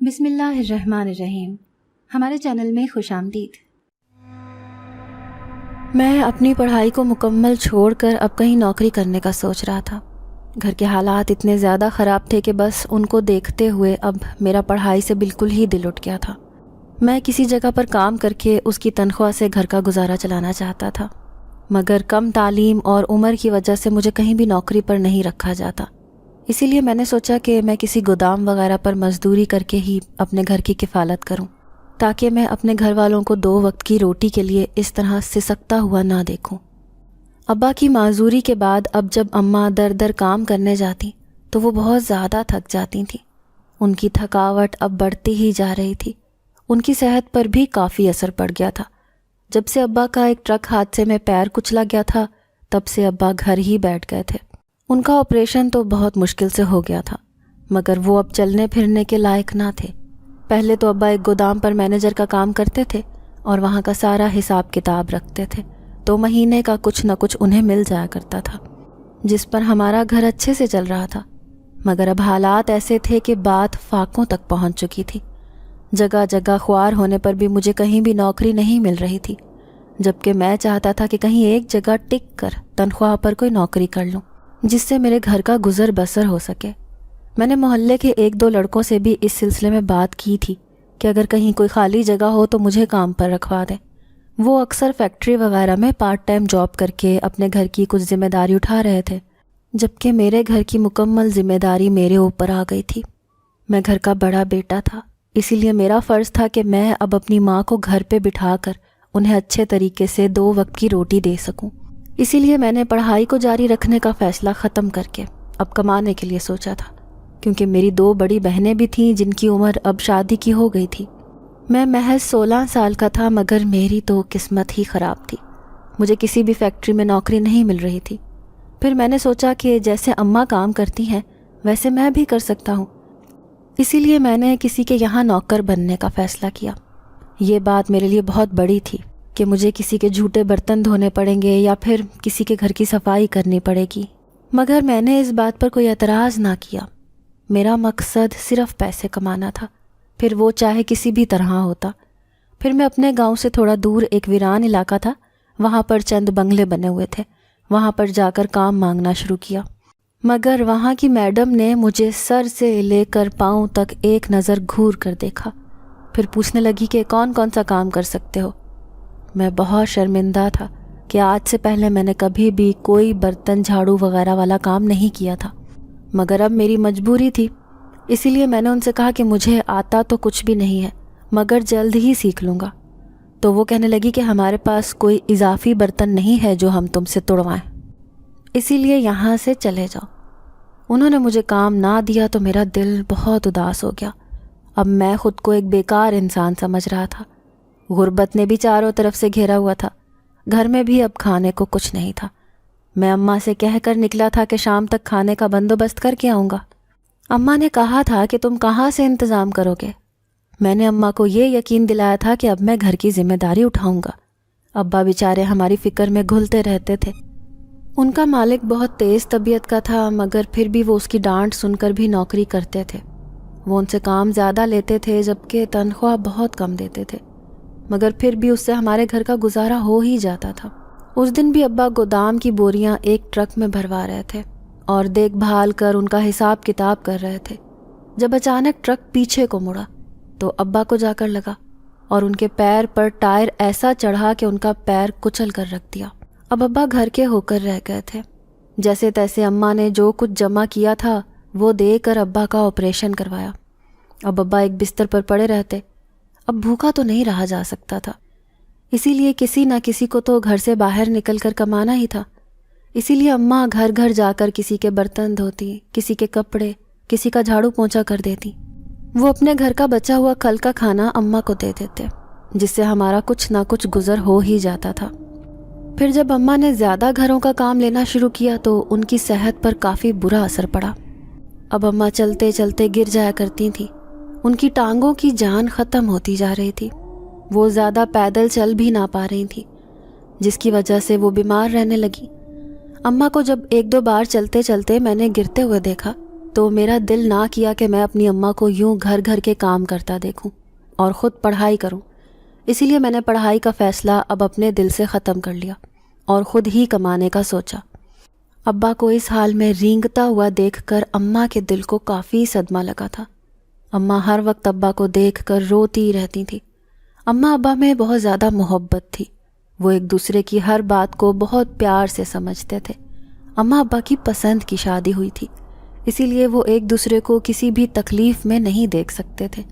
بسم اللہ الرحمن الرحیم۔ ہمارے چینل میں خوش آمدید۔ میں اپنی پڑھائی کو مکمل چھوڑ کر اب کہیں نوکری کرنے کا سوچ رہا تھا۔ گھر کے حالات اتنے زیادہ خراب تھے کہ بس ان کو دیکھتے ہوئے اب میرا پڑھائی سے بالکل ہی دل اٹھ گیا تھا۔ میں کسی جگہ پر کام کر کے اس کی تنخواہ سے گھر کا گزارا چلانا چاہتا تھا، مگر کم تعلیم اور عمر کی وجہ سے مجھے کہیں بھی نوکری پر نہیں رکھا جاتا۔ اسی لیے میں نے سوچا کہ میں کسی گودام وغیرہ پر مزدوری کر کے ہی اپنے گھر کی کفالت کروں، تاکہ میں اپنے گھر والوں کو 2 وقت کی روٹی کے لیے اس طرح سسکتا ہوا نہ دیکھوں۔ ابا کی معذوری کے بعد اب جب اماں در در کام کرنے جاتی تو وہ بہت زیادہ تھک جاتی تھیں۔ ان کی تھکاوٹ اب بڑھتی ہی جا رہی تھی۔ ان کی صحت پر بھی کافی اثر پڑ گیا تھا۔ جب سے ابا کا ایک ٹرک حادثے میں پیر کچلا گیا تھا تب سے ابا گھر ہی بیٹھ گئے تھے۔ ان کا آپریشن تو بہت مشکل سے ہو گیا تھا، مگر وہ اب چلنے پھرنے کے لائق نہ تھے۔ پہلے تو ابا ایک گودام پر مینیجر کا کام کرتے تھے اور وہاں کا سارا حساب کتاب رکھتے تھے، تو مہینے کا کچھ نہ کچھ انہیں مل جایا کرتا تھا، جس پر ہمارا گھر اچھے سے چل رہا تھا۔ مگر اب حالات ایسے تھے کہ بات فاقوں تک پہنچ چکی تھی۔ جگہ جگہ خوار ہونے پر بھی مجھے کہیں بھی نوکری نہیں مل رہی تھی، جبکہ میں چاہتا تھا کہ کہیں ایک جگہ ٹک کر تنخواہ پر کوئی نوکری کر لوں جس سے میرے گھر کا گزر بسر ہو سکے۔ میں نے محلے کے 1-2 لڑکوں سے بھی اس سلسلے میں بات کی تھی کہ اگر کہیں کوئی خالی جگہ ہو تو مجھے کام پر رکھوا دیں۔ وہ اکثر فیکٹری وغیرہ میں پارٹ ٹائم جاب کر کے اپنے گھر کی کچھ ذمہ داری اٹھا رہے تھے، جبکہ میرے گھر کی مکمل ذمہ داری میرے اوپر آ گئی تھی۔ میں گھر کا بڑا بیٹا تھا، اسی لیے میرا فرض تھا کہ میں اب اپنی ماں کو گھر پہ بٹھا کر انہیں اچھے طریقے سے 2 وقت کی روٹی دے سکوں۔ اسی لیے میں نے پڑھائی کو جاری رکھنے کا فیصلہ ختم کر کے اب کمانے کے لیے سوچا تھا، کیونکہ میری 2 بڑی بہنیں بھی تھیں جن کی عمر اب شادی کی ہو گئی تھی۔ میں محض 16 سال کا تھا، مگر میری تو قسمت ہی خراب تھی۔ مجھے کسی بھی فیکٹری میں نوکری نہیں مل رہی تھی۔ پھر میں نے سوچا کہ جیسے اماں کام کرتی ہیں ویسے میں بھی کر سکتا ہوں۔ اسی لیے میں نے کسی کے یہاں نوکر بننے کا فیصلہ کیا۔ یہ بات میرے لیے بہت بڑی تھی کہ مجھے کسی کے جھوٹے برتن دھونے پڑیں گے یا پھر کسی کے گھر کی صفائی کرنی پڑے گی، مگر میں نے اس بات پر کوئی اعتراض نہ کیا۔ میرا مقصد صرف پیسے کمانا تھا، پھر وہ چاہے کسی بھی طرح ہوتا۔ پھر میں اپنے گاؤں سے تھوڑا دور ایک ویران علاقہ تھا، وہاں پر چند بنگلے بنے ہوئے تھے، وہاں پر جا کر کام مانگنا شروع کیا۔ مگر وہاں کی میڈم نے مجھے سر سے لے کر پاؤں تک ایک نظر گھور کر دیکھا، پھر پوچھنے لگی کہ کون کون سا کام کر سکتے ہو۔ میں بہت شرمندہ تھا کہ آج سے پہلے میں نے کبھی بھی کوئی برتن جھاڑو وغیرہ والا کام نہیں کیا تھا، مگر اب میری مجبوری تھی۔ اسی لیے میں نے ان سے کہا کہ مجھے آتا تو کچھ بھی نہیں ہے، مگر جلد ہی سیکھ لوں گا۔ تو وہ کہنے لگی کہ ہمارے پاس کوئی اضافی برتن نہیں ہے جو ہم تم سے توڑوائیں، اسی لیے یہاں سے چلے جاؤ۔ انہوں نے مجھے کام نہ دیا تو میرا دل بہت اداس ہو گیا۔ اب میں خود کو ایک بیکار انسان سمجھ رہا تھا۔ غربت نے بھی چاروں طرف سے گھیرا ہوا تھا، گھر میں بھی اب کھانے کو کچھ نہیں تھا۔ میں اماں سے کہہ کر نکلا تھا کہ شام تک کھانے کا بندوبست کر کے آؤں گا۔ اماں نے کہا تھا کہ تم کہاں سے انتظام کرو گے؟ میں نے اماں کو یہ یقین دلایا تھا کہ اب میں گھر کی ذمہ داری اٹھاؤں گا۔ ابا بیچارے ہماری فکر میں گھلتے رہتے تھے۔ ان کا مالک بہت تیز طبیعت کا تھا، مگر پھر بھی وہ اس کی ڈانٹ سن کر بھی نوکری کرتے تھے۔ وہ ان سے کام زیادہ لیتے تھے جبکہ تنخواہ بہت کم دیتے تھے، مگر پھر بھی اس سے ہمارے گھر کا گزارا ہو ہی جاتا تھا۔ اس دن بھی ابا گودام کی بوریاں ایک ٹرک میں بھروا رہے تھے اور دیکھ بھال کر ان کا حساب کتاب کر رہے تھے، جب اچانک ٹرک پیچھے کو مڑا تو ابا کو جا کر لگا اور ان کے پیر پر ٹائر ایسا چڑھا کہ ان کا پیر کچل کر رکھ دیا۔ اب ابا گھر کے ہو کر رہ گئے تھے۔ جیسے تیسے اماں نے جو کچھ جمع کیا تھا وہ دے کر ابا کا آپریشن کروایا۔ اب ابا ایک بستر پر پڑے رہتے۔ اب بھوکا تو نہیں رہا جا سکتا تھا، اسی لیے کسی نہ کسی کو تو گھر سے باہر نکل کر کمانا ہی تھا۔ اسی لیے اماں گھر گھر جا کر کسی کے برتن دھوتی، کسی کے کپڑے، کسی کا جھاڑو پونچھا کر دیتی۔ وہ اپنے گھر کا بچا ہوا کل کا کھانا اماں کو دے دیتے، جس سے ہمارا کچھ نہ کچھ گزر ہو ہی جاتا تھا۔ پھر جب اماں نے زیادہ گھروں کا کام لینا شروع کیا تو ان کی صحت پر کافی برا اثر پڑا۔ اب اماں چلتے چلتے گر جایا کرتی تھیں، ان کی ٹانگوں کی جان ختم ہوتی جا رہی تھی، وہ زیادہ پیدل چل بھی نہ پا رہی تھی، جس کی وجہ سے وہ بیمار رہنے لگی۔ اماں کو جب 1-2 بار چلتے چلتے میں نے گرتے ہوئے دیکھا تو میرا دل نہ کیا کہ میں اپنی اماں کو یوں گھر گھر کے کام کرتا دیکھوں اور خود پڑھائی کروں۔ اسی لیے میں نے پڑھائی کا فیصلہ اب اپنے دل سے ختم کر لیا اور خود ہی کمانے کا سوچا۔ ابا کو اس حال میں رینگتا ہوا دیکھ کر اماں کے دل کو کافی صدمہ لگا تھا۔ اماں ہر وقت ابا کو دیکھ کر روتی رہتی تھی۔ اماں ابا میں بہت زیادہ محبت تھی، وہ ایک دوسرے کی ہر بات کو بہت پیار سے سمجھتے تھے۔ اماں ابا کی پسند کی شادی ہوئی تھی، اسی لیے وہ ایک دوسرے کو کسی بھی تکلیف میں نہیں دیکھ سکتے تھے۔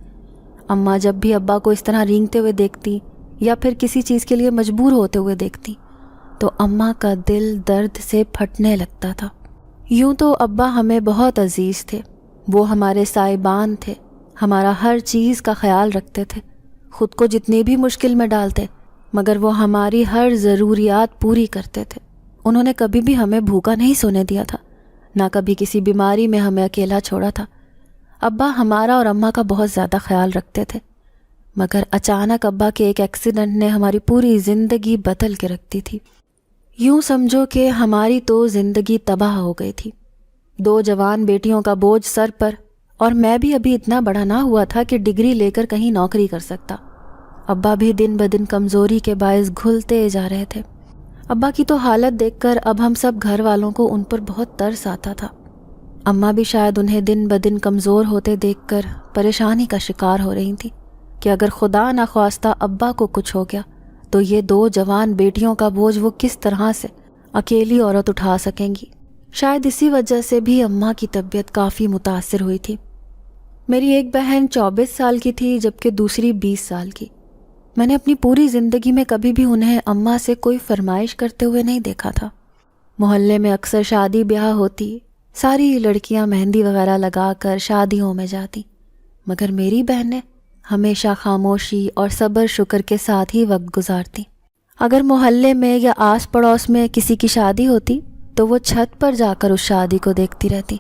اماں جب بھی ابا کو اس طرح رینگتے ہوئے دیکھتی یا پھر کسی چیز کے لیے مجبور ہوتے ہوئے دیکھتی تو اماں کا دل درد سے پھٹنے لگتا تھا۔ یوں تو ابا ہمیں بہت عزیز تھے، وہ ہمارے سائبان تھے، ہمارا ہر چیز کا خیال رکھتے تھے، خود کو جتنی بھی مشکل میں ڈالتے مگر وہ ہماری ہر ضروریات پوری کرتے تھے۔ انہوں نے کبھی بھی ہمیں بھوکا نہیں سونے دیا تھا، نہ کبھی کسی بیماری میں ہمیں اکیلا چھوڑا تھا۔ ابا ہمارا اور اماں کا بہت زیادہ خیال رکھتے تھے، مگر اچانک ابا کے ایک ایکسیڈنٹ نے ہماری پوری زندگی بدل کے رکھ دی تھی۔ یوں سمجھو کہ ہماری تو زندگی تباہ ہو گئی تھی۔ 2 جوان بیٹیوں کا بوجھ سر پر، اور میں بھی ابھی اتنا بڑا نہ ہوا تھا کہ ڈگری لے کر کہیں نوکری کر سکتا۔ ابا بھی دن بدن کمزوری کے باعث گھلتے جا رہے تھے۔ ابا کی تو حالت دیکھ کر اب ہم سب گھر والوں کو ان پر بہت ترس آتا تھا۔ اماں بھی شاید انہیں دن بدن کمزور ہوتے دیکھ کر پریشانی کا شکار ہو رہی تھی کہ اگر خدا نخواستہ ابا کو کچھ ہو گیا تو یہ 2 جوان بیٹیوں کا بوجھ وہ کس طرح سے اکیلی عورت اٹھا سکیں گی۔ شاید اسی وجہ سے بھی اماں کی طبیعت کافی متاثر ہوئی تھی۔ میری ایک بہن 24 سال کی تھی جبکہ دوسری 20 سال کی۔ میں نے اپنی پوری زندگی میں کبھی بھی انہیں اماں سے کوئی فرمائش کرتے ہوئے نہیں دیکھا تھا۔ محلے میں اکثر شادی بیاہ ہوتی، ساری لڑکیاں مہندی وغیرہ لگا کر شادیوں میں جاتی، مگر میری بہنیں ہمیشہ خاموشی اور صبر شکر کے ساتھ ہی وقت گزارتی۔ اگر محلے میں یا آس پڑوس میں کسی کی شادی ہوتی تو وہ چھت پر جا کر اس شادی کو دیکھتی رہتی،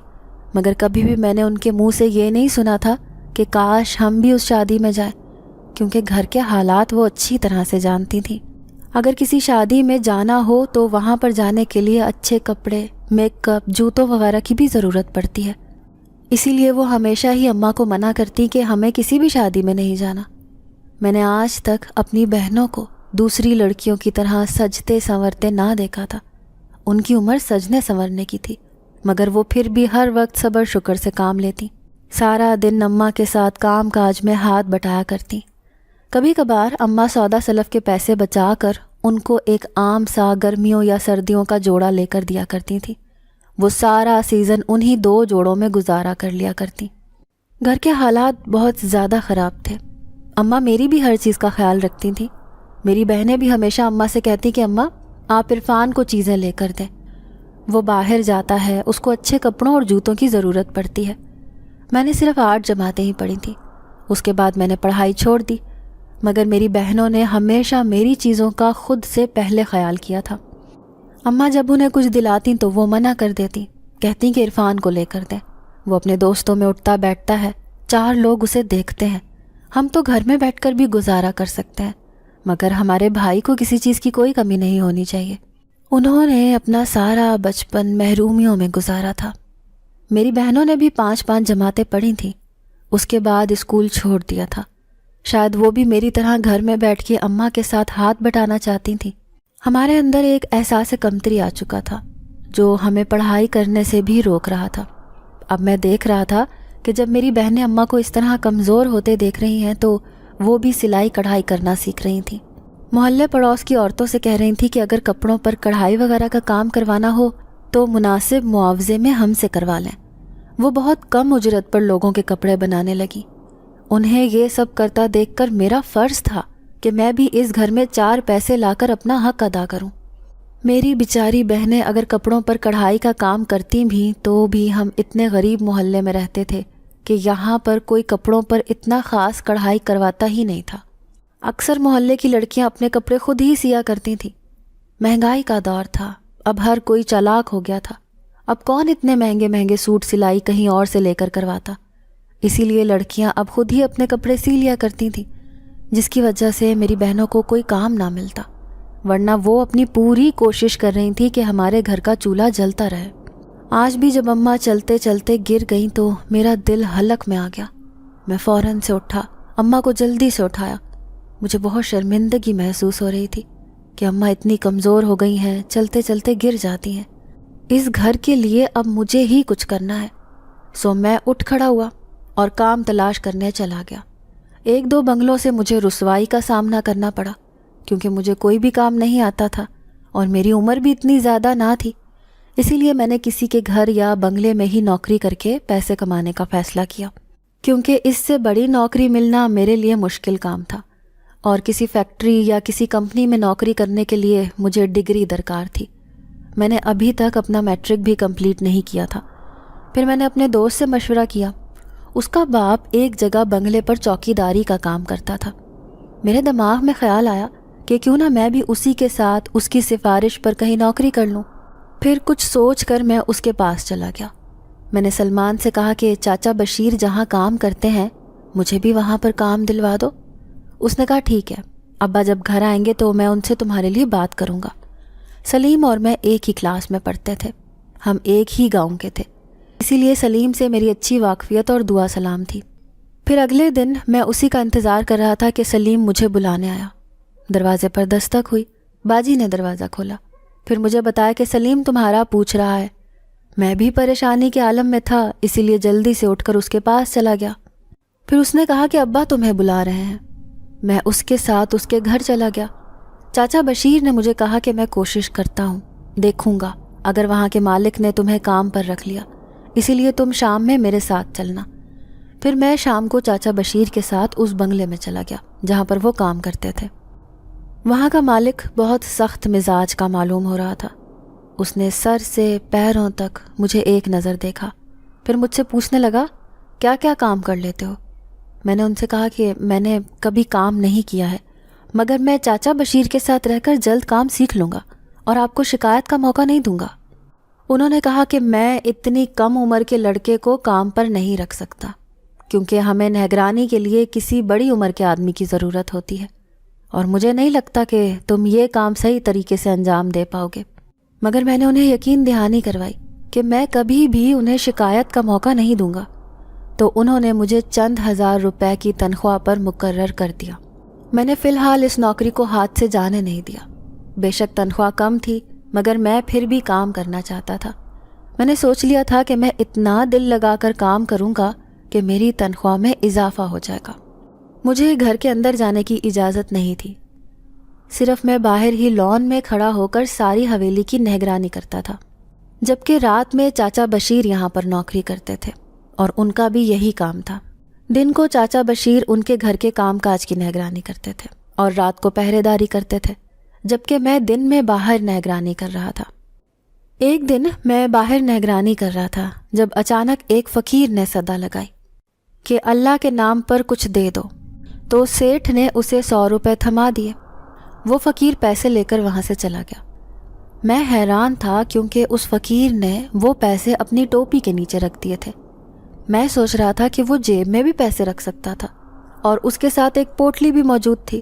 مگر کبھی بھی میں نے ان کے منہ سے یہ نہیں سنا تھا کہ کاش ہم بھی اس شادی میں جائیں، کیونکہ گھر کے حالات وہ اچھی طرح سے جانتی تھیں۔ اگر کسی شادی میں جانا ہو تو وہاں پر جانے کے لیے اچھے کپڑے، میک اپ، جوتوں وغیرہ کی بھی ضرورت پڑتی ہے، اسی لیے وہ ہمیشہ ہی اماں کو منع کرتی کہ ہمیں کسی بھی شادی میں نہیں جانا۔ میں نے آج تک اپنی بہنوں کو دوسری لڑکیوں کی طرح سجتے سنورتے نہ دیکھا تھا۔ ان کی عمر سجنے سنورنے کی تھی، مگر وہ پھر بھی ہر وقت صبر شکر سے کام لیتی، سارا دن اماں کے ساتھ کام کاج میں ہاتھ بٹایا کرتی۔ کبھی کبھار اماں سودا سلف کے پیسے بچا کر ان کو ایک عام سا گرمیوں یا سردیوں کا جوڑا لے کر دیا کرتی تھی۔ وہ سارا سیزن انہی 2 جوڑوں میں گزارا کر لیا کرتی۔ گھر کے حالات بہت زیادہ خراب تھے۔ اماں میری بھی ہر چیز کا خیال رکھتی تھیں۔ میری بہنیں بھی ہمیشہ اماں سے کہتی کہ اماں آپ عرفان کو چیزیں لے کر دیں، وہ باہر جاتا ہے، اس کو اچھے کپڑوں اور جوتوں کی ضرورت پڑتی ہے۔ میں نے صرف 8 جماعتیں ہی پڑھی تھیں، اس کے بعد میں نے پڑھائی چھوڑ دی، مگر میری بہنوں نے ہمیشہ میری چیزوں کا خود سے پہلے خیال کیا تھا۔ اماں جب انہیں کچھ دلاتی تو وہ منع کر دیتی، کہتی کہ عرفان کو لے کر دیں، وہ اپنے دوستوں میں اٹھتا بیٹھتا ہے، 4 لوگ اسے دیکھتے ہیں، ہم تو گھر میں بیٹھ کر بھی گزارا کر سکتے ہیں، مگر ہمارے بھائی کو کسی چیز کی کوئی کمی نہیں ہونی چاہیے۔ انہوں نے اپنا سارا بچپن محرومیوں میں گزارا تھا۔ میری بہنوں نے بھی 5 جماعتیں پڑھی تھیں، اس کے بعد اسکول چھوڑ دیا تھا۔ شاید وہ بھی میری طرح گھر میں بیٹھ کے اماں کے ساتھ ہاتھ بٹانا چاہتی تھیں۔ ہمارے اندر ایک احساس کمتری آ چکا تھا جو ہمیں پڑھائی کرنے سے بھی روک رہا تھا۔ اب میں دیکھ رہا تھا کہ جب میری بہنیں اماں کو اس طرح کمزور ہوتے دیکھ رہی ہیں تو وہ بھی سلائی کڑھائی کرنا سیکھ رہی تھیں۔ محلے پڑوس کی عورتوں سے کہہ رہی تھیں کہ اگر کپڑوں پر کڑھائی وغیرہ کا کام کروانا ہو تو مناسب معاوضے میں ہم سے کروا لیں۔ وہ بہت کم اجرت پر لوگوں کے کپڑے بنانے لگی۔ انہیں یہ سب کرتا دیکھ کر میرا فرض تھا کہ میں بھی اس گھر میں 4 پیسے لا کر اپنا حق ادا کروں۔ میری بیچاری بہنیں اگر کپڑوں پر کڑھائی کا کام کرتی بھی تو بھی ہم اتنے غریب محلے میں رہتے تھے کہ یہاں پر کوئی کپڑوں پر اتنا خاص کڑھائی کرواتا ہی نہیں تھا۔ اکثر محلے کی لڑکیاں اپنے کپڑے خود ہی سیا کرتی تھیں۔ مہنگائی کا دور تھا، اب ہر کوئی چالاک ہو گیا تھا، اب کون اتنے مہنگے مہنگے سوٹ سلائی کہیں اور سے لے کر کرواتا، اسی لیے لڑکیاں اب خود ہی اپنے کپڑے سی لیا کرتی تھیں، جس کی وجہ سے میری بہنوں کو کوئی کام نہ ملتا، ورنہ وہ اپنی پوری کوشش کر رہی تھی کہ ہمارے گھر کا چولہا جلتا رہے۔ آج بھی جب اماں چلتے چلتے گر گئیں تو میرا دل حلق میں آ گیا۔ میں فوراً سے اٹھا، اماں کو جلدی سے اٹھایا۔ مجھے بہت شرمندگی محسوس ہو رہی تھی کہ اماں اتنی کمزور ہو گئی ہیں، چلتے چلتے گر جاتی ہیں۔ اس گھر کے لیے اب مجھے ہی کچھ کرنا ہے۔ سو میں اٹھ کھڑا ہوا اور کام تلاش کرنے چلا گیا۔ 1-2 بنگلوں سے مجھے رسوائی کا سامنا کرنا پڑا کیونکہ مجھے کوئی بھی کام نہیں آتا تھا اور میری عمر بھی اتنی زیادہ نہ تھی۔ اسی لیے میں نے کسی کے گھر یا بنگلے میں ہی نوکری کر کے پیسے کمانے کا فیصلہ کیا، کیونکہ اس سے بڑی نوکری ملنا میرے لیے مشکل کام تھا، اور کسی فیکٹری یا کسی کمپنی میں نوکری کرنے کے لیے مجھے ڈگری درکار تھی۔ میں نے ابھی تک اپنا میٹرک بھی کمپلیٹ نہیں کیا تھا۔ پھر میں نے اپنے دوست سے مشورہ کیا۔ اس کا باپ ایک جگہ بنگلے پر چوکیداری کا کام کرتا تھا۔ میرے دماغ میں خیال آیا کہ کیوں نہ میں بھی اسی کے ساتھ اس کی سفارش پر کہیں نوکری کر لوں۔ پھر کچھ سوچ کر میں اس کے پاس چلا گیا۔ میں نے سلمان سے کہا کہ چاچا بشیر جہاں کام کرتے ہیں مجھے بھی وہاں پر کام دلوا دو۔ اس نے کہا ٹھیک ہے، ابا جب گھر آئیں گے تو میں ان سے تمہارے لیے بات کروں گا۔ سلیم اور میں ایک ہی کلاس میں پڑھتے تھے، ہم ایک ہی گاؤں کے تھے، اسی لیے سلیم سے میری اچھی واقفیت اور دعا سلام تھی۔ پھر اگلے دن میں اسی کا انتظار کر رہا تھا کہ سلیم مجھے بلانے آیا۔ دروازے پر دستک ہوئی، باجی نے دروازہ کھولا، پھر مجھے بتایا کہ سلیم تمہارا پوچھ رہا ہے۔ میں بھی پریشانی کے عالم میں تھا، اسی لیے جلدی سے اٹھ کر اس کے پاس چلا گیا۔ پھر اس نے کہا کہ ابا تمہیں بلا رہے ہیں۔ میں اس کے ساتھ اس کے گھر چلا گیا۔ چاچا بشیر نے مجھے کہا کہ میں کوشش کرتا ہوں، دیکھوں گا اگر وہاں کے مالک نے تمہیں کام پر رکھ لیا، اسی لیے تم شام میں میرے ساتھ چلنا۔ پھر میں شام کو چاچا بشیر کے ساتھ اس بنگلے میں چلا گیا جہاں پر وہ کام کرتے تھے۔ وہاں کا مالک بہت سخت مزاج کا معلوم ہو رہا تھا۔ اس نے سر سے پیروں تک مجھے ایک نظر دیکھا، پھر مجھ سے پوچھنے لگا کیا کیا کام کر لیتے ہو؟ میں نے ان سے کہا کہ میں نے کبھی کام نہیں کیا ہے، مگر میں چاچا بشیر کے ساتھ رہ کر جلد کام سیکھ لوں گا اور آپ کو شکایت کا موقع نہیں دوں گا۔ انہوں نے کہا کہ میں اتنی کم عمر کے لڑکے کو کام پر نہیں رکھ سکتا، کیونکہ ہمیں نگرانی کے لیے کسی بڑی عمر کے آدمی کی ضرورت ہوتی ہے، اور مجھے نہیں لگتا کہ تم یہ کام صحیح طریقے سے انجام دے پاؤ گے۔ مگر میں نے انہیں یقین دہانی کروائی کہ میں کبھی بھی انہیں شکایت کا موقع نہیں دوں گا، تو انہوں نے مجھے چند ہزار روپے کی تنخواہ پر مقرر کر دیا۔ میں نے فی الحال اس نوکری کو ہاتھ سے جانے نہیں دیا۔ بے شک تنخواہ کم تھی، مگر میں پھر بھی کام کرنا چاہتا تھا۔ میں نے سوچ لیا تھا کہ میں اتنا دل لگا کر کام کروں گا کہ میری تنخواہ میں اضافہ ہو جائے گا۔ مجھے گھر کے اندر جانے کی اجازت نہیں تھی، صرف میں باہر ہی لان میں کھڑا ہو کر ساری حویلی کی نگرانی کرتا تھا، جبکہ رات میں چاچا بشیر یہاں پر نوکری کرتے تھے اور ان کا بھی یہی کام تھا۔ دن کو چاچا بشیر ان کے گھر کے کام کاج کی نگرانی کرتے تھے اور رات کو پہرے داری کرتے تھے، جبکہ میں دن میں باہر نگرانی کر رہا تھا۔ ایک دن میں باہر نگرانی کر رہا تھا جب اچانک ایک فقیر نے صدا لگائی کہ اللہ کے نام پر کچھ دے دو، تو سیٹھ نے اسے 100 روپے تھما دیے۔ وہ فقیر پیسے لے کر وہاں سے چلا گیا۔ میں حیران تھا کیونکہ اس فقیر نے وہ پیسے اپنی ٹوپی کے نیچے رکھ دیے تھے۔ میں سوچ رہا تھا کہ وہ جیب میں بھی پیسے رکھ سکتا تھا، اور اس کے ساتھ ایک پوٹلی بھی موجود تھی،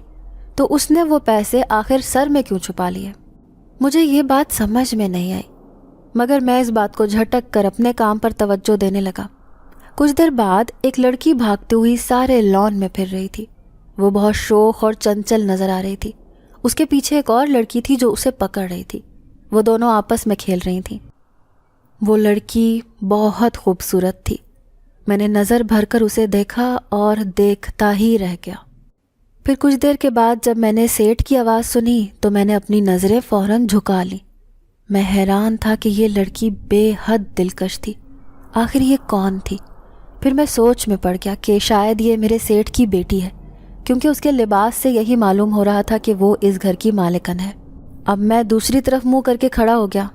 تو اس نے وہ پیسے آخر سر میں کیوں چھپا لیے؟ مجھے یہ بات سمجھ میں نہیں آئی، مگر میں اس بات کو جھٹک کر اپنے کام پر توجہ دینے لگا۔ کچھ دیر بعد ایک لڑکی بھاگتی ہوئی سارے لان میں پھر رہی تھی۔ وہ بہت شوخ اور چنچل نظر آ رہی تھی۔ اس کے پیچھے ایک اور لڑکی تھی جو اسے پکڑ رہی تھی۔ وہ دونوں آپس میں کھیل رہی تھیں۔ وہ لڑکی بہت خوبصورت تھی۔ میں نے نظر بھر کر اسے دیکھا اور دیکھتا ہی رہ گیا۔ پھر کچھ دیر کے بعد جب میں نے سیٹھ کی آواز سنی تو میں نے اپنی نظریں فوراً جھکا لی۔ میں حیران تھا کہ یہ لڑکی بے حد دلکش تھی۔ آخر یہ کون تھی؟ پھر میں سوچ میں پڑ گیا کہ شاید یہ میرے سیٹھ کی بیٹی ہے، کیونکہ اس کے لباس سے یہی معلوم ہو رہا تھا کہ وہ اس گھر کی مالکن ہے۔ اب میں دوسری طرف منہ کر کے کھڑا ہو گیا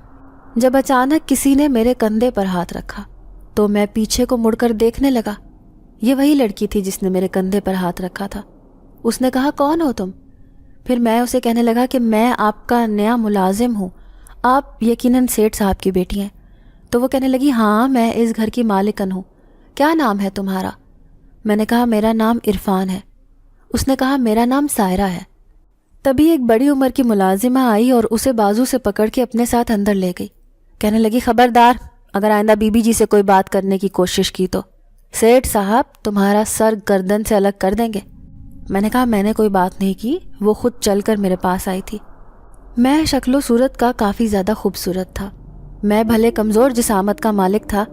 جب اچانک کسی نے میرے کندھے پر ہاتھ رکھا، تو میں پیچھے کو مڑ کر دیکھنے لگا۔ یہ وہی لڑکی تھی جس نے میرے کندھے پر ہاتھ رکھا تھا۔ اس نے کہا کون ہو تم؟ پھر میں اسے کہنے لگا کہ میں آپ کا نیا ملازم ہوں، آپ یقیناً سیٹھ صاحب کی بیٹی ہیں۔ تو وہ کہنے لگی ہاں میں اس گھر کی مالکن ہوں، کیا نام ہے تمہارا؟ میں نے کہا میرا نام عرفان ہے۔ اس نے کہا میرا نام سائرہ ہے۔ تبھی ایک بڑی عمر کی ملازمہ آئی اور اسے بازو سے پکڑ کے اپنے ساتھ اندر لے گئی، کہنے لگی خبردار، اگر آئندہ بی بی جی سے کوئی بات کرنے کی کوشش کی تو سیٹھ صاحب تمہارا سر گردن سے الگ کر دیں گے۔ میں نے کہا میں نے کوئی بات نہیں کی، وہ خود چل کر میرے پاس آئی تھی۔ میں شکل و صورت کا کافی زیادہ خوبصورت تھا۔ میں بھلے کمزور جسامت کا مالک تھا،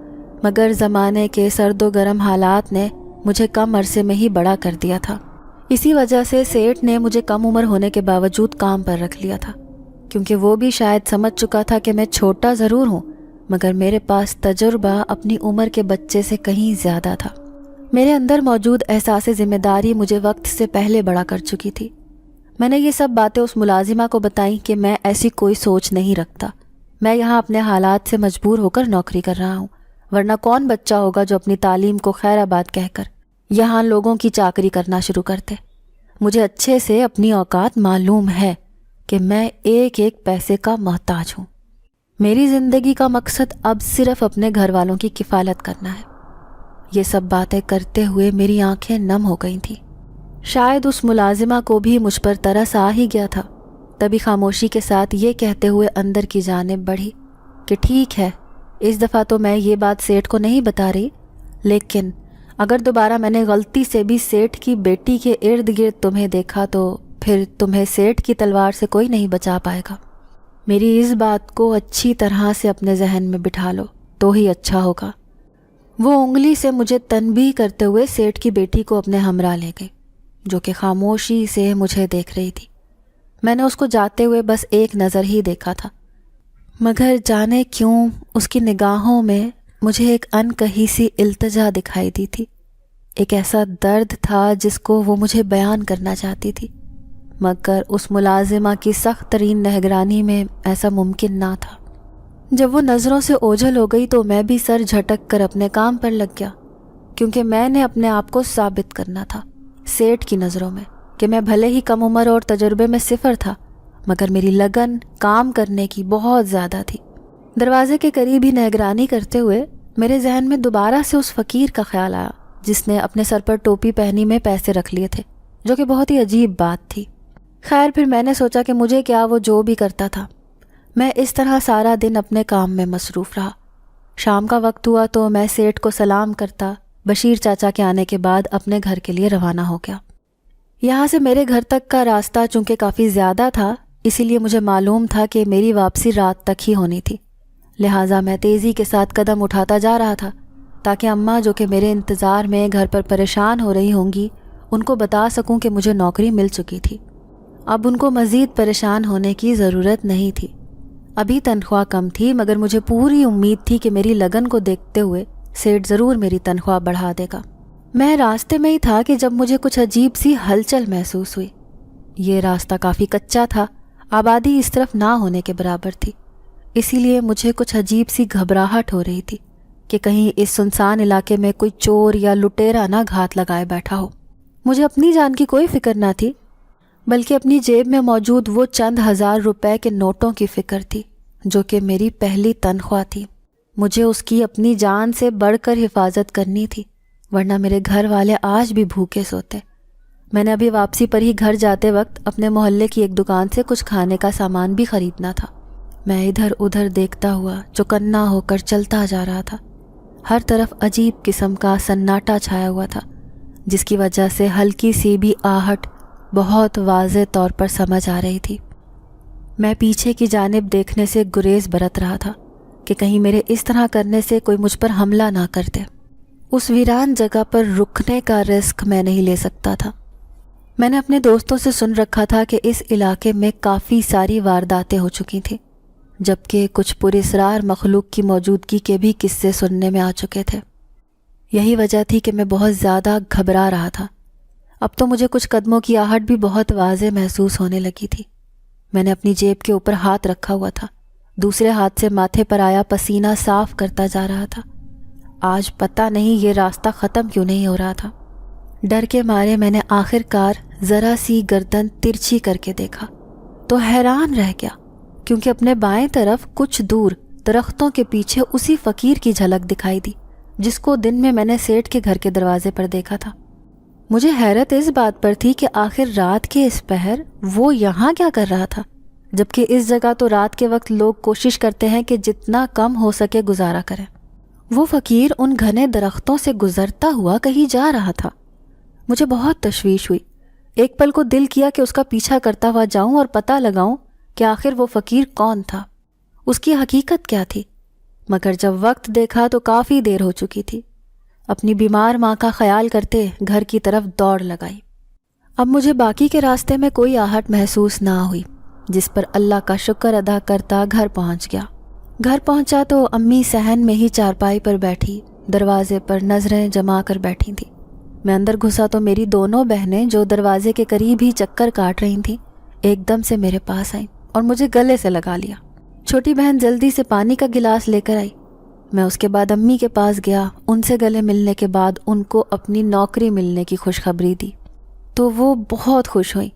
مگر زمانے کے سرد و گرم حالات نے مجھے کم عرصے میں ہی بڑا کر دیا تھا۔ اسی وجہ سے سیٹھ نے مجھے کم عمر ہونے کے باوجود کام پر رکھ لیا تھا، کیونکہ وہ بھی شاید سمجھ چکا تھا کہ میں چھوٹا ضرور ہوں مگر میرے پاس تجربہ اپنی عمر کے بچے سے کہیں زیادہ تھا۔ میرے اندر موجود احساس ذمہ داری مجھے وقت سے پہلے بڑا کر چکی تھی۔ میں نے یہ سب باتیں اس ملازمہ کو بتائیں کہ میں ایسی کوئی سوچ نہیں رکھتا، میں یہاں اپنے حالات سے مجبور ہو کر نوکری کر رہا ہوں، ورنہ کون بچہ ہوگا جو اپنی تعلیم کو خیر آباد کہہ کر یہاں لوگوں کی چاکری کرنا شروع کرتے۔ مجھے اچھے سے اپنی اوقات معلوم ہے کہ میں ایک ایک پیسے کا محتاج ہوں۔ میری زندگی کا مقصد اب صرف اپنے گھر والوں کی کفالت کرنا ہے۔ یہ سب باتیں کرتے ہوئے میری آنکھیں نم ہو گئی تھیں۔ شاید اس ملازمہ کو بھی مجھ پر ترس آ ہی گیا تھا، تبھی خاموشی کے ساتھ یہ کہتے ہوئے اندر کی جانب بڑھی کہ ٹھیک ہے، اس دفعہ تو میں یہ بات سیٹھ کو نہیں بتا رہی، لیکن اگر دوبارہ میں نے غلطی سے بھی سیٹھ کی بیٹی کے ارد گرد تمہیں دیکھا تو پھر تمہیں سیٹھ کی تلوار سے کوئی نہیں بچا پائے گا۔ میری اس بات کو اچھی طرح سے اپنے ذہن میں بٹھا لو تو ہی اچھا ہوگا۔ وہ انگلی سے مجھے تنبیہ کرتے ہوئے سیٹھ کی بیٹی کو اپنے ہمراہ لے گئی، جو کہ خاموشی سے مجھے دیکھ رہی تھی۔ میں نے اس کو جاتے ہوئے بس ایک نظر ہی دیکھا تھا، مگر جانے کیوں اس کی نگاہوں میں مجھے ایک انکہی سی التجا دکھائی دی تھی، ایک ایسا درد تھا جس کو وہ مجھے بیان کرنا چاہتی تھی، مگر اس ملازمہ کی سخت ترین نگرانی میں ایسا ممکن نہ تھا۔ جب وہ نظروں سے اوجھل ہو گئی تو میں بھی سر جھٹک کر اپنے کام پر لگ گیا، کیونکہ میں نے اپنے آپ کو ثابت کرنا تھا سیٹھ کی نظروں میں کہ میں بھلے ہی کم عمر اور تجربے میں صفر تھا، مگر میری لگن کام کرنے کی بہت زیادہ تھی۔ دروازے کے قریب ہی نگرانی کرتے ہوئے میرے ذہن میں دوبارہ سے اس فقیر کا خیال آیا جس نے اپنے سر پر ٹوپی پہنی میں پیسے رکھ لیے تھے، جو کہ بہت ہی عجیب بات تھی۔ خیر پھر میں نے سوچا کہ مجھے کیا، وہ جو بھی کرتا تھا۔ میں اس طرح سارا دن اپنے کام میں مصروف رہا۔ شام کا وقت ہوا تو میں سیٹھ کو سلام کرتا بشیر چاچا کے آنے کے بعد اپنے گھر کے لیے روانہ ہو گیا۔ یہاں سے میرے گھر تک کا راستہ چونکہ کافی زیادہ تھا، اسی لیے مجھے معلوم تھا کہ میری واپسی رات تک ہی ہونی تھی، لہٰذا میں تیزی کے ساتھ قدم اٹھاتا جا رہا تھا تاکہ اماں جو کہ میرے انتظار میں گھر پر پریشان ہو رہی ہوں گی ان کو بتا سکوں کہ مجھے نوکری مل چکی تھی۔ اب ان کو مزید پریشان ہونے کی ضرورت نہیں تھی۔ ابھی تنخواہ کم تھی مگر مجھے پوری امید تھی کہ میری لگن کو دیکھتے ہوئے سیٹھ ضرور میری تنخواہ بڑھا دے گا۔ میں راستے میں ہی تھا کہ جب مجھے کچھ عجیب سی ہلچل محسوس ہوئی۔ یہ راستہ کافی کچا تھا، آبادی اس طرف نہ ہونے کے برابر تھی، اسی لیے مجھے کچھ عجیب سی گھبراہٹ ہو رہی تھی کہ کہیں اس سنسان علاقے میں کوئی چور یا لٹیرا نہ گھات لگائے بیٹھا ہو۔ مجھے اپنی جان کی کوئی فکر نہ تھی، بلکہ اپنی جیب میں موجود وہ چند ہزار روپے کے نوٹوں کی فکر تھی جو کہ میری پہلی تنخواہ تھی۔ مجھے اس کی اپنی جان سے بڑھ کر حفاظت کرنی تھی، ورنہ میرے گھر والے آج بھی بھوکے سوتے۔ میں نے ابھی واپسی پر ہی گھر جاتے وقت اپنے محلے کی ایک دکان سے کچھ کھانے کا سامان بھی خریدنا تھا۔ میں ادھر ادھر دیکھتا ہوا چوکنا ہو کر چلتا جا رہا تھا۔ ہر طرف عجیب قسم کا سناٹا چھایا ہوا تھا، جس کی وجہ سے ہلکی سی بھی آہٹ بہت واضح طور پر سمجھ آ رہی تھی۔ میں پیچھے کی جانب دیکھنے سے گریز برت رہا تھا کہ کہیں میرے اس طرح کرنے سے کوئی مجھ پر حملہ نہ کر دے۔ اس ویران جگہ پر رکنے کا رسک میں نہیں لے سکتا تھا۔ میں نے اپنے دوستوں سے سن رکھا تھا کہ اس علاقے میں کافی ساری وارداتیں ہو چکی تھیں، جبکہ کچھ پراسرار مخلوق کی موجودگی کے بھی قصے سننے میں آ چکے تھے۔ یہی وجہ تھی کہ میں بہت زیادہ گھبرا رہا تھا۔ اب تو مجھے کچھ قدموں کی آہٹ بھی بہت واضح محسوس ہونے لگی تھی۔ میں نے اپنی جیب کے اوپر ہاتھ رکھا ہوا تھا، دوسرے ہاتھ سے ماتھے پر آیا پسینہ صاف کرتا جا رہا تھا۔ آج پتہ نہیں یہ راستہ ختم کیوں نہیں ہو رہا تھا۔ ڈر کے مارے میں نے آخر کار ذرا سی گردن ترچھی کر کے دیکھا تو حیران رہ گیا، کیونکہ اپنے بائیں طرف کچھ دور درختوں کے پیچھے اسی فقیر کی جھلک دکھائی دی جس کو دن میں نے سیٹھ کے گھر کے دروازے پر دیکھا تھا۔ مجھے حیرت اس بات پر تھی کہ آخر رات کے اس پہر وہ یہاں کیا کر رہا تھا، جبکہ اس جگہ تو رات کے وقت لوگ کوشش کرتے ہیں کہ جتنا کم ہو سکے گزارا کریں۔ وہ فقیر ان گھنے درختوں سے گزرتا ہوا کہیں جا رہا تھا۔ مجھے بہت تشویش ہوئی۔ ایک پل کو دل کیا کہ اس کا پیچھا کرتا ہوا جاؤں اور پتہ لگاؤں کہ آخر وہ فقیر کون تھا، اس کی حقیقت کیا تھی، مگر جب وقت دیکھا تو کافی دیر ہو چکی تھی۔ اپنی بیمار ماں کا خیال کرتے گھر کی طرف دوڑ لگائی۔ اب مجھے باقی کے راستے میں کوئی آہٹ محسوس نہ ہوئی، جس پر اللہ کا شکر ادا کرتا گھر پہنچ گیا۔ گھر پہنچا تو امی صحن میں ہی چارپائی پر بیٹھی دروازے پر نظریں جما کر بیٹھی تھیں۔ میں اندر گھسا تو میری دونوں بہنیں جو دروازے کے قریب ہی چکر کاٹ رہی تھیں ایک دم سے میرے پاس آئیں اور مجھے گلے سے لگا لیا۔ چھوٹی بہن جلدی سے پانی کا گلاس لے کر آئی۔ میں اس کے بعد امی کے پاس گیا، ان سے گلے ملنے کے بعد ان کو اپنی نوکری ملنے کی خوشخبری دی تو وہ بہت خوش ہوئیں۔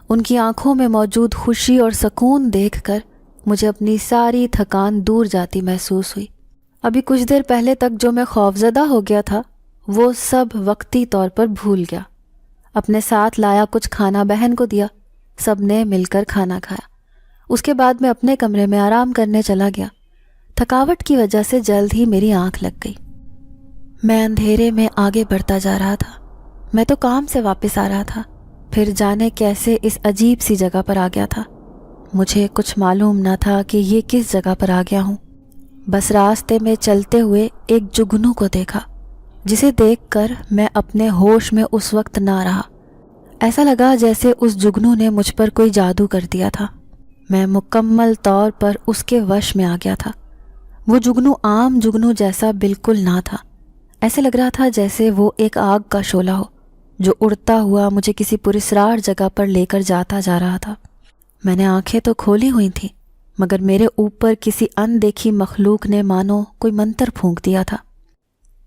ان کی آنکھوں میں موجود خوشی اور سکون دیکھ کر مجھے اپنی ساری تھکان دور جاتی محسوس ہوئی۔ ابھی کچھ دیر پہلے تک جو میں خوفزدہ ہو گیا تھا وہ سب وقتی طور پر بھول گیا۔ اپنے ساتھ لایا کچھ کھانا بہن کو دیا، سب نے مل کر کھانا کھایا۔ اس کے بعد میں اپنے کمرے میں آرام کرنے چلا گیا۔ تھکاوٹ کی وجہ سے جلد ہی میری آنکھ لگ گئی۔ میں اندھیرے میں آگے بڑھتا جا رہا تھا۔ میں تو کام سے واپس آ رہا تھا، پھر جانے کیسے اس عجیب سی جگہ پر آ گیا تھا۔ مجھے کچھ معلوم نہ تھا کہ یہ کس جگہ پر آ گیا ہوں۔ بس راستے میں چلتے ہوئے ایک جگنو کو دیکھا، جسے دیکھ کر میں اپنے ہوش میں اس وقت نہ رہا۔ ایسا لگا جیسے اس جگنو نے مجھ پر کوئی جادو کر دیا تھا۔ میں مکمل طور پر اس کے وش میں آ گیا تھا۔ وہ جگنو عام جگنو جیسا بالکل نہ تھا۔ ایسے لگ رہا تھا جیسے وہ ایک آگ کا شعلہ ہو جو اڑتا ہوا مجھے کسی پراسرار جگہ پر لے کر جاتا جا رہا تھا۔ میں نے آنکھیں تو کھولی ہوئی تھیں، مگر میرے اوپر کسی اندیکھی مخلوق نے مانو کوئی منتر پھونک دیا تھا،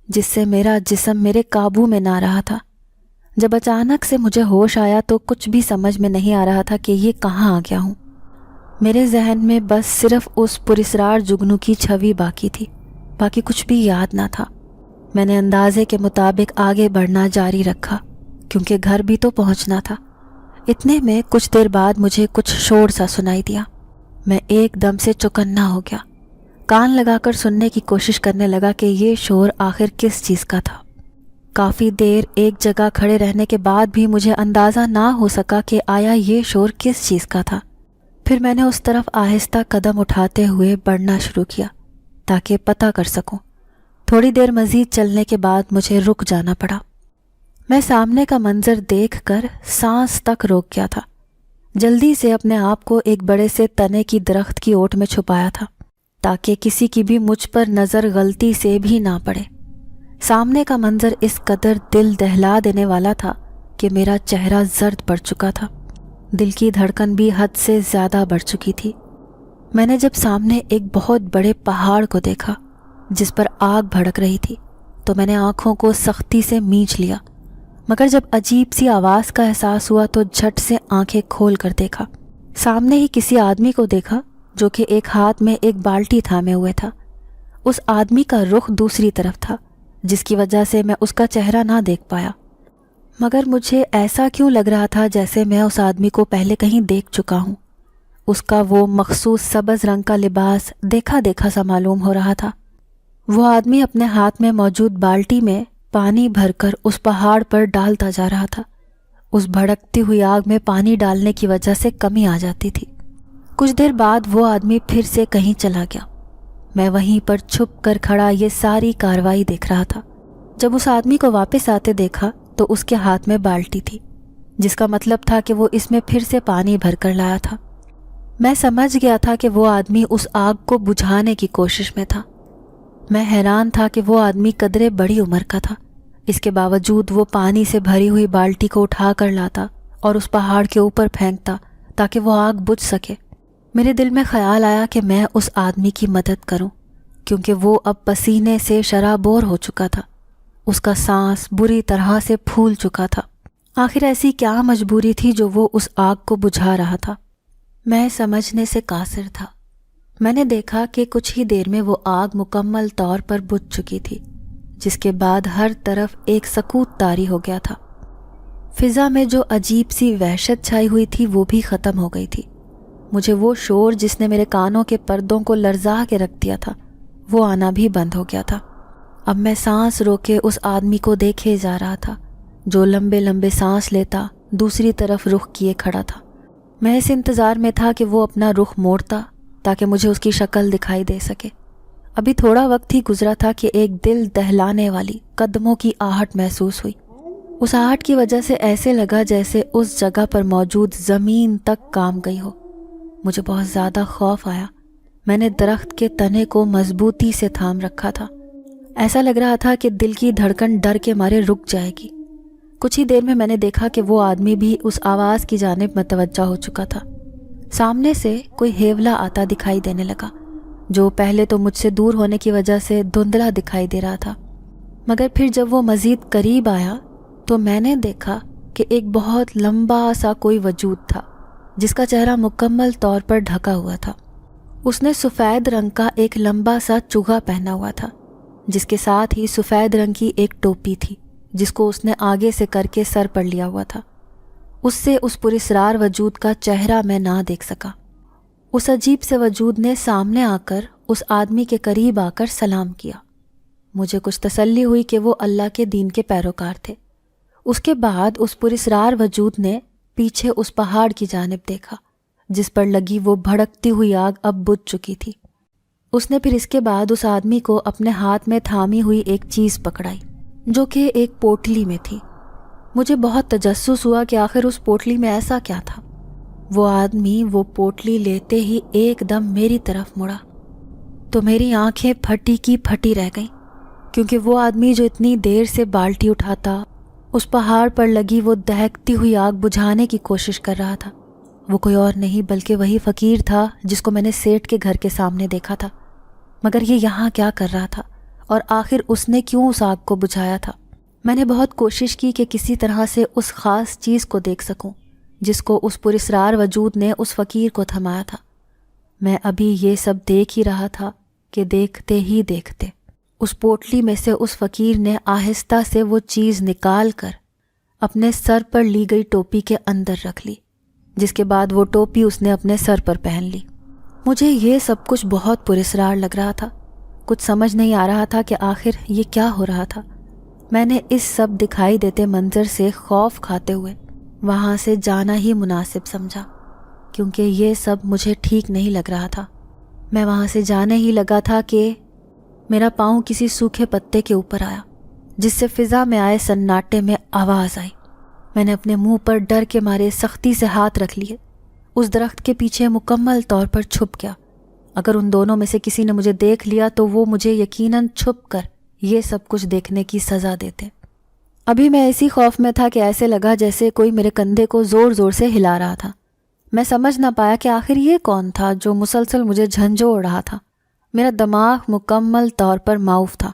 جس سے میرا جسم میرے قابو میں نہ رہا تھا۔ جب اچانک سے مجھے ہوش آیا تو کچھ بھی سمجھ میں نہیں آ رہا تھا کہ یہ کہاں آ گیا ہوں۔ میرے ذہن میں بس صرف اس پراسرار جگنو کی چھوی باقی تھی، باقی کچھ بھی یاد نہ تھا۔ میں نے اندازے کے مطابق آگے بڑھنا جاری رکھا کیونکہ گھر بھی تو پہنچنا تھا۔ اتنے میں کچھ دیر بعد مجھے کچھ شور سا سنائی دیا۔ میں ایک دم سے چوکنا ہو گیا، کان لگا کر سننے کی کوشش کرنے لگا کہ یہ شور آخر کس چیز کا تھا۔ کافی دیر ایک جگہ کھڑے رہنے کے بعد بھی مجھے اندازہ نہ ہو سکا کہ آیا یہ شور کس چیز کا تھا۔ پھر میں نے اس طرف آہستہ قدم اٹھاتے ہوئے بڑھنا شروع کیا تاکہ پتہ کر سکوں۔ تھوڑی دیر مزید چلنے کے بعد مجھے رک جانا پڑا۔ میں سامنے کا منظر دیکھ کر سانس تک روک گیا تھا۔ جلدی سے اپنے آپ کو ایک بڑے سے تنے کی درخت کی اوٹ میں چھپایا تھا تاکہ کسی کی بھی مجھ پر نظر غلطی سے بھی نہ پڑے۔ سامنے کا منظر اس قدر دل دہلا دینے والا تھا کہ میرا چہرہ زرد پڑ چکا تھا، دل کی دھڑکن بھی حد سے زیادہ بڑھ چکی تھی۔ میں نے جب سامنے ایک بہت بڑے پہاڑ کو دیکھا جس پر آگ بھڑک رہی تھی تو میں نے آنکھوں کو سختی سے مینچ لیا، مگر جب عجیب سی آواز کا احساس ہوا تو جھٹ سے آنکھیں کھول کر دیکھا۔ سامنے ہی کسی آدمی کو دیکھا جو کہ ایک ہاتھ میں ایک بالٹی تھامے ہوئے تھا۔ اس آدمی کا رخ دوسری طرف تھا جس کی وجہ سے میں اس کا چہرہ نہ دیکھ پایا، مگر مجھے ایسا کیوں لگ رہا تھا جیسے میں اس آدمی کو پہلے کہیں دیکھ چکا ہوں۔ اس کا وہ مخصوص سبز رنگ کا لباس دیکھا دیکھا سا معلوم ہو رہا تھا۔ وہ آدمی اپنے ہاتھ میں موجود بالٹی میں پانی بھر کر اس پہاڑ پر ڈالتا جا رہا تھا۔ اس بھڑکتی ہوئی آگ میں پانی ڈالنے کی وجہ سے کمی آ جاتی تھی۔ کچھ دیر بعد وہ آدمی پھر سے کہیں چلا گیا۔ میں وہیں پر چھپ کر کھڑا یہ ساری کارروائی دیکھ رہا تھا۔ جب اس آدمی کو واپس آتے دیکھا تو اس کے ہاتھ میں بالٹی تھی، جس کا مطلب تھا کہ وہ اس میں پھر سے پانی بھر کر لایا تھا۔ میں سمجھ گیا تھا کہ وہ آدمی اس آگ کو بجھانے کی کوشش میں تھا۔ میں حیران تھا کہ وہ آدمی قدرے بڑی عمر کا تھا، اس کے باوجود وہ پانی سے بھری ہوئی بالٹی کو اٹھا کر لاتا اور اس پہاڑ کے اوپر پھینکتا تاکہ وہ آگ بجھ سکے۔ میرے دل میں خیال آیا کہ میں اس آدمی کی مدد کروں، کیونکہ وہ اب پسینے سے شرابور ہو چکا تھا، اس کا سانس بری طرح سے پھول چکا تھا۔ آخر ایسی کیا مجبوری تھی جو وہ اس آگ کو بجھا رہا تھا؟ میں سمجھنے سے قاصر تھا۔ میں نے دیکھا کہ کچھ ہی دیر میں وہ آگ مکمل طور پر بجھ چکی تھی، جس کے بعد ہر طرف ایک سکوت طاری ہو گیا تھا۔ فضا میں جو عجیب سی وحشت چھائی ہوئی تھی وہ بھی ختم ہو گئی تھی۔ مجھے وہ شور جس نے میرے کانوں کے پردوں کو لرزا کے رکھ دیا تھا وہ آنا بھی بند ہو گیا تھا۔ اب میں سانس روکے اس آدمی کو دیکھے جا رہا تھا جو لمبے لمبے سانس لیتا دوسری طرف رخ کیے کھڑا تھا۔ میں اس انتظار میں تھا کہ وہ اپنا رخ موڑتا تاکہ مجھے اس کی شکل دکھائی دے سکے۔ ابھی تھوڑا وقت ہی گزرا تھا کہ ایک دل دہلانے والی قدموں کی آہٹ محسوس ہوئی۔ اس آہٹ کی وجہ سے ایسے لگا جیسے اس جگہ پر موجود زمین تک کانپ گئی ہو۔ مجھے بہت زیادہ خوف آیا۔ میں نے درخت کے تنے کو مضبوطی سے تھام رکھا تھا۔ ایسا لگ رہا تھا کہ دل کی دھڑکن ڈر کے مارے رک جائے گی۔ کچھ ہی دیر میں نے دیکھا کہ وہ آدمی بھی اس آواز کی جانب متوجہ ہو چکا تھا۔ سامنے سے کوئی ہیولا آتا دکھائی دینے لگا جو پہلے تو مجھ سے دور ہونے کی وجہ سے دھندلا دکھائی دے رہا تھا، مگر پھر جب وہ مزید قریب آیا تو میں نے دیکھا کہ ایک بہت لمبا سا کوئی وجود تھا جس کا چہرہ مکمل طور پر ڈھکا ہوا تھا۔ اس نے سفید رنگ کا ایک لمبا سا چوغا پہنا ہوا تھا جس کے ساتھ ہی سفید رنگ کی ایک ٹوپی تھی جس کو اس نے آگے سے کر کے سر پر لیا ہوا تھا۔ اس سے اس پراسرار وجود کا چہرہ میں نہ دیکھ سکا۔ اس عجیب سے وجود نے سامنے آ کر اس آدمی کے قریب آ کر سلام کیا۔ مجھے کچھ تسلی ہوئی کہ وہ اللہ کے دین کے پیروکار تھے۔ اس کے بعد اس پراسرار وجود نے پیچھے اس پہاڑ کی جانب دیکھا جس پر لگی وہ بھڑکتی ہوئی آگ اب بجھ چکی تھی۔ اس نے پھر اس کے بعد اس آدمی کو اپنے ہاتھ میں تھامی ہوئی ایک چیز پکڑائی جو کہ ایک پوٹلی میں تھی۔ مجھے بہت تجسس ہوا کہ آخر اس پوٹلی میں ایسا کیا تھا۔ وہ آدمی وہ پوٹلی لیتے ہی ایک دم میری طرف مڑا تو میری آنکھیں پھٹی کی پھٹی رہ گئیں، کیونکہ وہ آدمی جو اتنی دیر سے بالٹی اٹھاتا اس پہاڑ پر لگی وہ دہکتی ہوئی آگ بجھانے کی کوشش کر رہا تھا، وہ کوئی اور نہیں بلکہ وہی فقیر تھا جس کو میں نے سیٹھ کے گھر کے سامنے دیکھا تھا۔ مگر یہ یہاں کیا کر رہا تھا اور آخر اس نے کیوں اس آگ کو بجھایا تھا؟ میں نے بہت کوشش کی کہ کسی طرح سے اس خاص چیز کو دیکھ سکوں جس کو اس پراسرار وجود نے اس فقیر کو تھمایا تھا۔ میں ابھی یہ سب دیکھ ہی رہا تھا کہ دیکھتے ہی دیکھتے اس پوٹلی میں سے اس فقیر نے آہستہ سے وہ چیز نکال کر اپنے سر پر لی گئی ٹوپی کے اندر رکھ لی، جس کے بعد وہ ٹوپی اس نے اپنے سر پر پہن لی۔ مجھے یہ سب کچھ بہت پراسرار لگ رہا تھا۔ کچھ سمجھ نہیں آ رہا تھا کہ آخر یہ کیا ہو رہا تھا۔ میں نے اس سب دکھائی دیتے منظر سے خوف کھاتے ہوئے وہاں سے جانا ہی مناسب سمجھا، کیونکہ یہ سب مجھے ٹھیک نہیں لگ رہا تھا۔ میں وہاں سے جانے ہی لگا تھا کہ میرا پاؤں کسی سوکھے پتے کے اوپر آیا جس سے فضا میں آئے سناٹے میں آواز آئی۔ میں نے اپنے منہ پر ڈر کے مارے سختی سے ہاتھ رکھ لیے، اس درخت کے پیچھے مکمل طور پر چھپ گیا۔ اگر ان دونوں میں سے کسی نے مجھے دیکھ لیا تو وہ مجھے یقیناً چھپ کر یہ سب کچھ دیکھنے کی سزا دیتے۔ ابھی میں ایسی خوف میں تھا کہ ایسے لگا جیسے کوئی میرے کندھے کو زور زور سے ہلا رہا تھا۔ میں سمجھ نہ پایا کہ آخر یہ کون تھا جو مسلسل مجھے جھنجھوڑ رہا تھا۔ میرا دماغ مکمل طور پر معاف تھا۔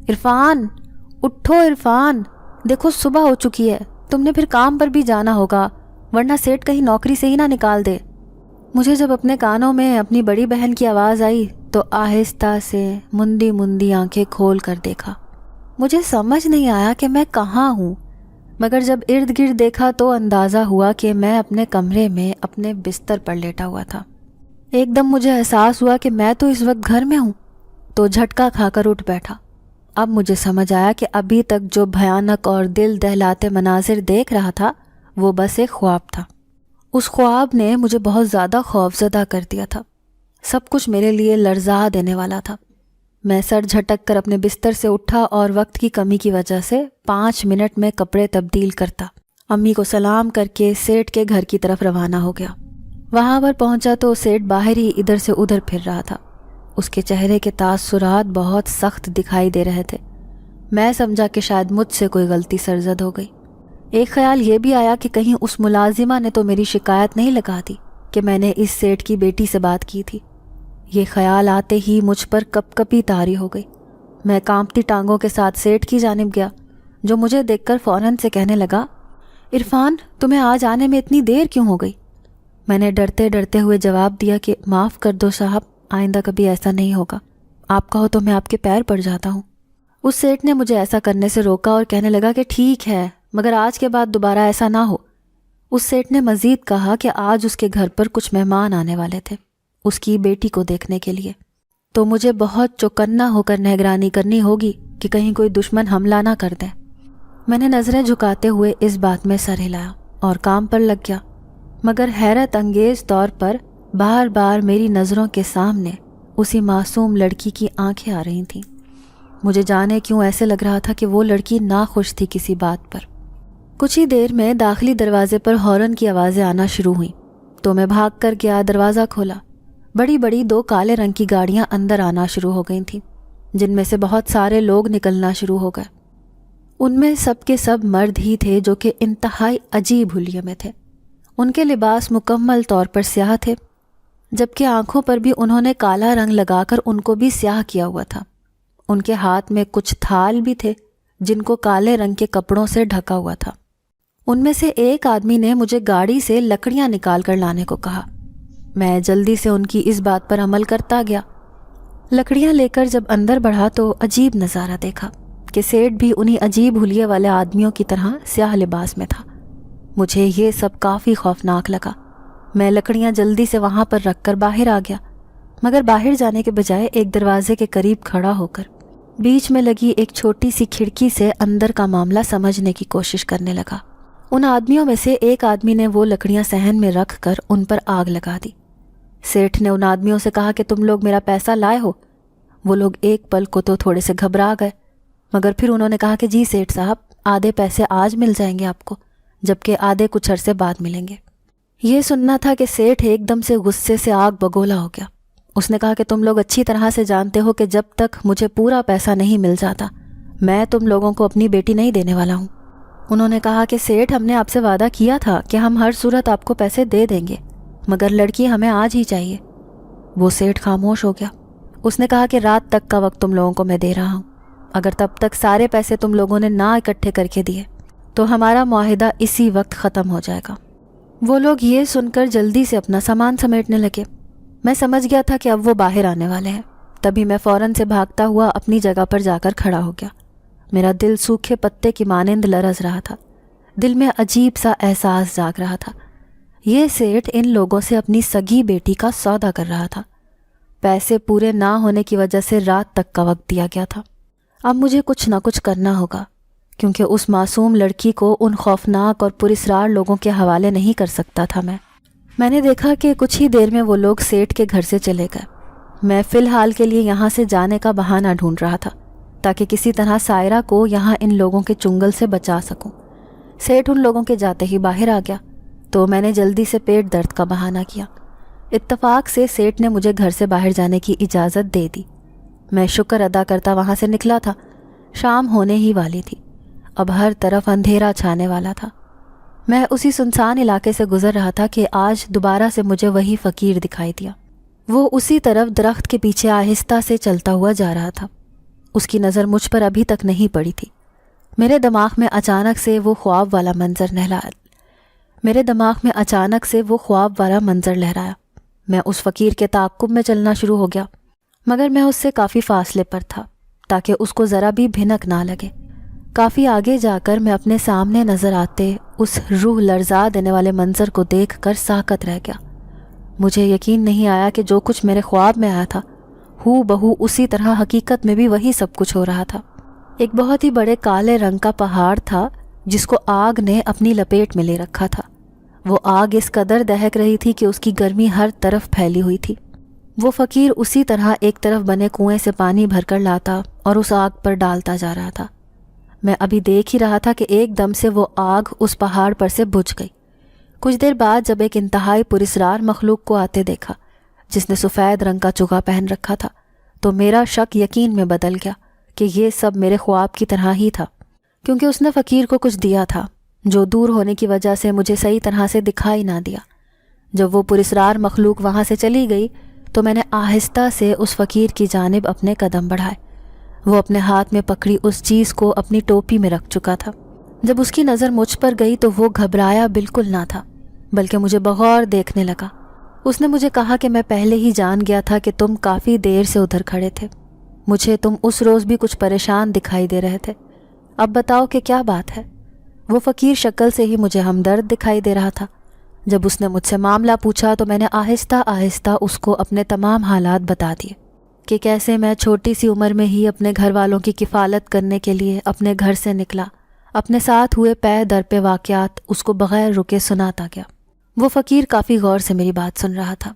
عرفان، اٹھو عرفان، دیکھو صبح ہو چکی ہے، تم نے پھر کام پر بھی جانا ہوگا ورنہ سیٹھ کہیں نوکری سے ہی نہ نکال دے۔ مجھے جب اپنے کانوں میں اپنی بڑی بہن کی آواز آئی تو آہستہ سے مندی مندی آنکھیں کھول کر دیکھا۔ مجھے سمجھ نہیں آیا کہ میں کہاں ہوں، مگر جب ارد گرد دیکھا تو اندازہ ہوا کہ میں اپنے کمرے میں اپنے بستر پر لیٹا ہوا تھا۔ ایک دم مجھے احساس ہوا کہ میں تو اس وقت گھر میں ہوں، تو جھٹکا کھا کر اٹھ بیٹھا۔ اب مجھے سمجھ آیا کہ ابھی تک جو بھیانک اور دل دہلاتے مناظر دیکھ رہا تھا وہ بس ایک خواب تھا۔ اس خواب نے مجھے بہت زیادہ خوفزدہ کر دیا تھا۔ سب کچھ میرے لیے لرزا دینے والا تھا۔ میں سر جھٹک کر اپنے بستر سے اٹھا اور وقت کی کمی کی وجہ سے 5 منٹ میں کپڑے تبدیل کرتا امی کو سلام کر کے سیٹھ کے گھر کی طرف روانہ ہو گیا۔ وہاں پر پہنچا تو سیٹھ باہر ہی ادھر سے ادھر پھر رہا تھا۔ اس کے چہرے کے تاثرات بہت سخت دکھائی دے رہے تھے۔ میں سمجھا کہ شاید مجھ سے کوئی غلطی سرزد ہو گئی۔ ایک خیال یہ بھی آیا کہ کہیں اس ملازمہ نے تو میری شکایت نہیں لگا دی کہ میں نے اس سیٹھ کی بیٹی سے بات کی تھی۔ یہ خیال آتے ہی مجھ پر کپ کپی طاری ہو گئی۔ میں کانپتی ٹانگوں کے ساتھ سیٹھ کی جانب گیا جو مجھے دیکھ کر فوراً سے کہنے لگا، عرفان، تمہیں آج آنے میں اتنی دیر کیوں ہو گئی؟ میں نے ڈرتے ڈرتے ہوئے جواب دیا کہ معاف کر دو صاحب، آئندہ کبھی ایسا نہیں ہوگا، آپ کہو تو میں آپ کے پیر پڑ جاتا ہوں۔ اس سیٹھ نے مجھے ایسا کرنے سے روکا اور کہنے لگا کہ ٹھیک ہے، مگر آج کے بعد دوبارہ ایسا نہ ہو، اس سیٹ نے مزید کہا کہ آج اس کے گھر پر کچھ مہمان آنے والے تھے اس کی بیٹی کو دیکھنے کے لیے، تو مجھے بہت چوکنا ہو کر نگرانی کرنی ہوگی کہ کہیں کوئی دشمن حملہ نہ کر دے۔ میں نے نظریں جھکاتے ہوئے اس بات میں سر ہلایا اور کام پر لگ گیا، مگر حیرت انگیز طور پر بار بار میری نظروں کے سامنے اسی معصوم لڑکی کی آنکھیں آ رہی تھیں۔ مجھے جانے کیوں ایسے لگ رہا تھا کہ وہ لڑکی ناخوش تھی کسی بات پر۔ کچھ ہی دیر میں داخلی دروازے پر ہارن کی آوازیں آنا شروع ہوئیں تو میں بھاگ کر گیا، دروازہ کھولا۔ بڑی بڑی 2 کالے رنگ کی گاڑیاں اندر آنا شروع ہو گئی تھیں، جن میں سے بہت سارے لوگ نکلنا شروع ہو گئے۔ ان میں سب کے سب مرد ہی تھے جو کہ انتہائی عجیب حلیے میں تھے۔ ان کے لباس مکمل طور پر سیاہ تھے، جبکہ آنکھوں پر بھی انہوں نے کالا رنگ لگا کر ان کو بھی سیاہ کیا ہوا تھا۔ ان کے ہاتھ میں کچھ تھال بھی تھے جن کو کالے رنگ کے کپڑوں سے ڈھکا ہوا تھا۔ ان میں سے ایک آدمی نے مجھے گاڑی سے لکڑیاں نکال کر لانے کو کہا۔ میں جلدی سے ان کی اس بات پر عمل کرتا گیا۔ لکڑیاں لے کر جب اندر بڑھا تو عجیب نظارہ دیکھا کہ سیٹ بھی انہی عجیب حلیے والے آدمیوں کی طرح سیاہ لباس میں تھا۔ مجھے یہ سب کافی خوفناک لگا۔ میں لکڑیاں جلدی سے وہاں پر رکھ کر باہر آ گیا، مگر باہر جانے کے بجائے ایک دروازے کے قریب کھڑا ہو کر بیچ میں لگی ایک چھوٹی سی کھڑکی سے اندر کا معاملہ سمجھنے کی کوشش کرنے لگا۔ ان آدمیوں میں سے ایک آدمی نے وہ لکڑیاں صحن میں رکھ کر ان پر آگ لگا دی۔ سیٹھ نے ان آدمیوں سے کہا کہ تم لوگ میرا پیسہ لائے ہو؟ وہ لوگ ایک پل کو تو تھوڑے سے گھبرا گئے، مگر پھر انہوں نے کہا کہ جی سیٹھ صاحب، آدھے پیسے آج مل جائیں گے آپ کو، جبکہ آدھے کچھ عرصے بعد ملیں گے۔ یہ سننا تھا کہ سیٹھ ایک دم سے غصے سے آگ بگولا ہو گیا۔ اس نے کہا کہ تم لوگ اچھی طرح سے جانتے ہو کہ جب تک مجھے پورا پیسہ نہیں مل جاتا میں تم لوگوں کو اپنی بیٹی نہیں دینے والا ہوں۔ انہوں نے کہا کہ سیٹھ، ہم نے آپ سے وعدہ کیا تھا کہ ہم ہر صورت آپ کو پیسے دے دیں گے، مگر لڑکی ہمیں آج ہی چاہیے۔ وہ سیٹھ خاموش ہو گیا۔ اس نے کہا کہ رات تک کا وقت تم لوگوں کو میں دے رہا ہوں، اگر تب تک سارے پیسے تم لوگوں نے نہ اکٹھے کر کے دیے تو ہمارا معاہدہ اسی وقت ختم ہو جائے گا۔ وہ لوگ یہ سن کر جلدی سے اپنا سامان سمیٹنے لگے۔ میں سمجھ گیا تھا کہ اب وہ باہر آنے والے ہیں، تبھی میں فوراً سے بھاگتا ہوا اپنی جگہ پر جا کر کھڑا ہو گیا۔ میرا دل سوکھے پتے کی مانند لرز رہا تھا، دل میں عجیب سا احساس جاگ رہا تھا۔ یہ سیٹھ ان لوگوں سے اپنی سگی بیٹی کا سودا کر رہا تھا۔ پیسے پورے نہ ہونے کی وجہ سے رات تک کا وقت دیا گیا تھا۔ اب مجھے کچھ نہ کچھ کرنا ہوگا، کیونکہ اس معصوم لڑکی کو ان خوفناک اور پراسرار لوگوں کے حوالے نہیں کر سکتا تھا۔ میں نے دیکھا کہ کچھ ہی دیر میں وہ لوگ سیٹھ کے گھر سے چلے گئے۔ میں فی الحال کے لیے یہاں سے جانے کا بہانہ ڈھونڈ رہا تھا تاکہ کسی طرح سائرہ کو یہاں ان لوگوں کے چنگل سے بچا سکوں۔ سیٹھ ان لوگوں کے جاتے ہی باہر آ گیا تو میں نے جلدی سے پیٹ درد کا بہانہ کیا۔ اتفاق سے سیٹھ نے مجھے گھر سے باہر جانے کی اجازت دے دی۔ میں شکر ادا کرتا وہاں سے نکلا تھا۔ شام ہونے ہی والی تھی، اب ہر طرف اندھیرا چھانے والا تھا۔ میں اسی سنسان علاقے سے گزر رہا تھا کہ آج دوبارہ سے مجھے وہی فقیر دکھائی دیا۔ وہ اسی طرف درخت کے پیچھے آہستہ سے چلتا ہوا جا رہا تھا۔ اس کی نظر مجھ پر ابھی تک نہیں پڑی تھی۔ میرے دماغ میں اچانک سے وہ خواب والا منظر لہرایا۔ میں اس فقیر کے تعاقب میں چلنا شروع ہو گیا، مگر میں اس سے کافی فاصلے پر تھا تاکہ اس کو ذرا بھی بھنک نہ لگے۔ کافی آگے جا کر میں اپنے سامنے نظر آتے اس روح لرزا دینے والے منظر کو دیکھ کر ساکت رہ گیا۔ مجھے یقین نہیں آیا کہ جو کچھ میرے خواب میں آیا تھا ہو بہو اسی طرح حقیقت میں بھی وہی سب کچھ ہو رہا تھا۔ ایک بہت ہی بڑے کالے رنگ کا پہاڑ تھا جس کو آگ نے اپنی لپیٹ میں لے رکھا تھا۔ وہ آگ اس قدر دہک رہی تھی کہ اس کی گرمی ہر طرف پھیلی ہوئی تھی۔ وہ فقیر اسی طرح ایک طرف بنے کنویں سے پانی بھر کر لاتا اور اس آگ پر ڈالتا جا رہا تھا۔ میں ابھی دیکھ ہی رہا تھا کہ ایک دم سے وہ آگ اس پہاڑ پر سے بجھ گئی۔ کچھ دیر بعد جب ایک انتہائی پراسرار مخلوق کو آتے دیکھا جس نے سفید رنگ کا چگا پہن رکھا تھا تو میرا شک یقین میں بدل گیا کہ یہ سب میرے خواب کی طرح ہی تھا، کیونکہ اس نے فقیر کو کچھ دیا تھا جو دور ہونے کی وجہ سے مجھے صحیح طرح سے دکھائی نہ دیا۔ جب وہ پراسرار مخلوق وہاں سے چلی گئی تو میں نے آہستہ سے اس فقیر کی جانب اپنے قدم بڑھائے۔ وہ اپنے ہاتھ میں پکڑی اس چیز کو اپنی ٹوپی میں رکھ چکا تھا۔ جب اس کی نظر مجھ پر گئی تو وہ گھبرایا بالکل نہ تھا، بلکہ مجھے بغور دیکھنے لگا۔ اس نے مجھے کہا کہ میں پہلے ہی جان گیا تھا کہ تم کافی دیر سے ادھر کھڑے تھے۔ مجھے تم اس روز بھی کچھ پریشان دکھائی دے رہے تھے۔ اب بتاؤ کہ کیا بات ہے؟ وہ فقیر شکل سے ہی مجھے ہمدرد دکھائی دے رہا تھا۔ جب اس نے مجھ سے معاملہ پوچھا تو میں نے آہستہ آہستہ اس کو اپنے تمام حالات بتا دیے کہ کیسے میں چھوٹی سی عمر میں ہی اپنے گھر والوں کی کفالت کرنے کے لیے اپنے گھر سے نکلا۔ اپنے ساتھ ہوئے پے در پہ واقعات اس کو بغیر رکے سناتا گیا۔ وہ فقیر کافی غور سے میری بات سن رہا تھا۔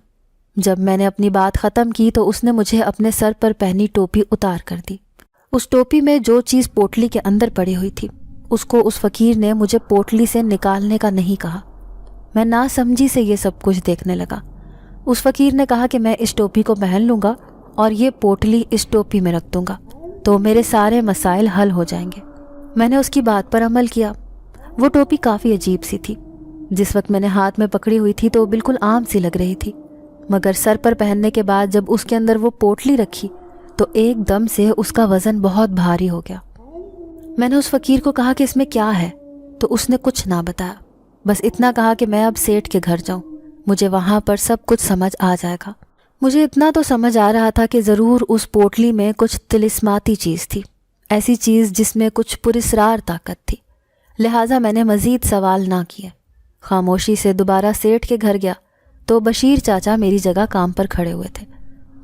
جب میں نے اپنی بات ختم کی تو اس نے مجھے اپنے سر پر پہنی ٹوپی اتار کر دی۔ اس ٹوپی میں جو چیز پوٹلی کے اندر پڑی ہوئی تھی اس کو اس فقیر نے مجھے پوٹلی سے نکالنے کا نہیں کہا۔ میں ناسمجھی سے یہ سب کچھ دیکھنے لگا۔ اس فقیر نے کہا کہ میں اس ٹوپی کو پہن لوں گا اور یہ پوٹلی اس ٹوپی میں رکھ دوں گا تو میرے سارے مسائل حل ہو جائیں گے۔ میں نے اس کی بات پر عمل کیا۔ وہ ٹوپی کافی عجیب سی تھی۔ جس وقت میں نے ہاتھ میں پکڑی ہوئی تھی تو بالکل عام سی لگ رہی تھی، مگر سر پر پہننے کے بعد جب اس کے اندر وہ پوٹلی رکھی تو ایک دم سے اس کا وزن بہت بھاری ہو گیا۔ میں نے اس فقیر کو کہا کہ اس میں کیا ہے تو اس نے کچھ نہ بتایا، بس اتنا کہا کہ میں اب سیٹھ کے گھر جاؤں، مجھے وہاں پر سب کچھ سمجھ آ جائے گا۔ مجھے اتنا تو سمجھ آ رہا تھا کہ ضرور اس پوٹلی میں کچھ طلسماتی چیز تھی، ایسی چیز جس میں کچھ پراسرار طاقت تھی، لہٰذا میں نے مزید سوال نہ کیے۔ خاموشی سے دوبارہ سیٹھ کے گھر گیا تو بشیر چاچا میری جگہ کام پر کھڑے ہوئے تھے۔